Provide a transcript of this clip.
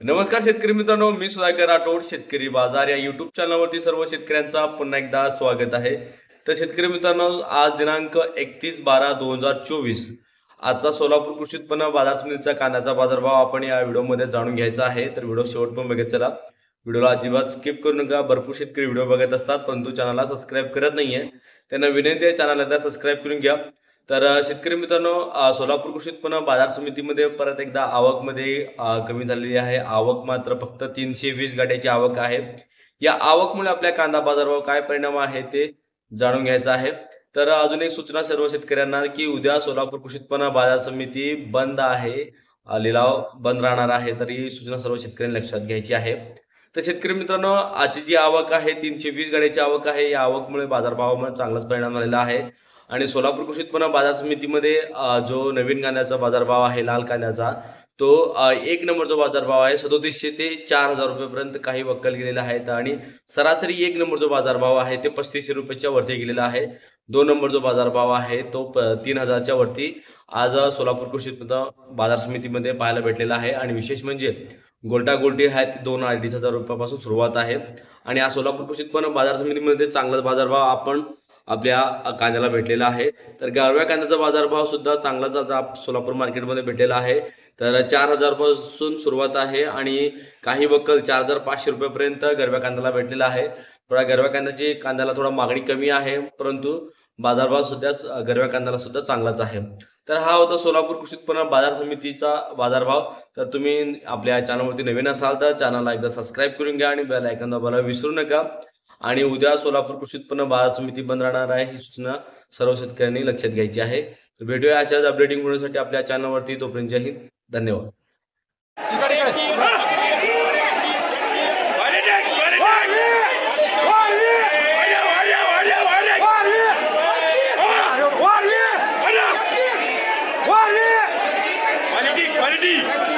नमस्कार शेतकरी मित्रांनो, मी सुधाकर राठोड. शेतकरी बाजार या युट्यूब चॅनलवरती सर्व शेतकऱ्यांचा पुन्हा एकदा स्वागत आहे. तर शेतकरी मित्रांनो, आज दिनांक 31/12/2024 आजचा सोलापूर कृषी उत्पन्न बाजार समितीचा कांद्याचा बाजारभाव आपण या व्हिडिओमध्ये जाणून घ्यायचा आहे. तर व्हिडिओ शेवटपर्यंत बघत चला. व्हिडिओला अजिबात स्किप करू नका. भरपूर शेतकरी व्हिडिओ बघत असतात परंतु चॅनलला सबस्क्राईब करत नाहीये. त्यांना विनंती आहे चॅनलला सबस्क्राईब करून घ्या. तर शेतकरी मित्रांनो, सोलापूर कृषी उत्पन्न बाजार समितीमध्ये परत एकदा आवकमध्ये कमी झालेली आहे. आवक मात्र फक्त 320 गाड्याची आवक आहे. या आवकमुळे आपल्या कांदा बाजारावर काय परिणाम आहे ते जाणून घ्यायचं आहे. तर अजून एक सूचना सर्व शेतकऱ्यांना की उद्या सोलापूर कृषी उत्पन्न बाजार समिती बंद आहे, लिलाव बंद राहणार आहे. तर ही सूचना सर्व शेतकऱ्यांनी लक्षात घ्यायची आहे. तर शेतकरी मित्रांनो, आजची जी आवक आहे 320 गाड्याची आवक आहे. या आवकमुळे बाजारभावामध्ये चांगलाच परिणाम झालेला आहे. आणि सोलापूर कृषी उत्पन्न बाजार समितीमध्ये जो नवीन कांद्याचा बाजारभाव आहे लाल कांद्याचा, तो 1 नंबरचा बाजारभाव आहे 3700 ते 4000 रुपयेपर्यंत काही वक्कल गेलेला आहे. आणि सरासरी 1 नंबरचा बाजारभाव आहे ते 3500 रुपयाच्या वरती गेलेला आहे. 2 नंबरचा बाजारभाव आहे तो 3000च्या वरती आज सोलापूर कृषी उत्पन्न बाजार समितीमध्ये पाहायला भेटलेला आहे. आणि विशेष म्हणजे गोल्टी आहे ती 2-2.5 रुपयापासून सुरुवात आहे. आणि या सोलापूर कृषी उत्पन्न बाजार समितीमध्ये चांगलाच बाजारभाव आपण आपल्या कांद्याला भेटलेला आहे. तर गारव्या कांद्याचा बाजारभाव सुद्धा चांगलाच आज सोलापूर मार्केटमध्ये भेटलेला आहे. तर 4000 पासून सुरुवात आहे आणि काही वक्कल 4500 रुपयापर्यंत गरव्या कांद्याला भेटलेला आहे. थोडा गरव्या कांद्याला थोडा मागणी कमी आहे परंतु बाजारभाव सुद्धा गरव्या कांद्याला सुद्धा चांगलाच आहे. तर हा होता सोलापूर कृषी उत्पन्न बाजार समितीचा बाजारभाव. तर तुम्ही आपल्या चॅनलवरती नवीन असाल तर चॅनलला एकदा सबस्क्राईब करून घ्या आणि बेल आयकॉन दाबायला विसरू नका. आणि उद्या सोलापूर कृषी उत्पन्न बाजार समिती बंद राहणार आहे ही सूचना सर्व शेतकऱ्यांनी लक्षात घ्यायची आहे. तर भेटूया अशाच अपडेटिंग व्हिडिओसाठी आपल्या चॅनलवरती. तोपर्यंत जय हिंद, धन्यवाद. Quality.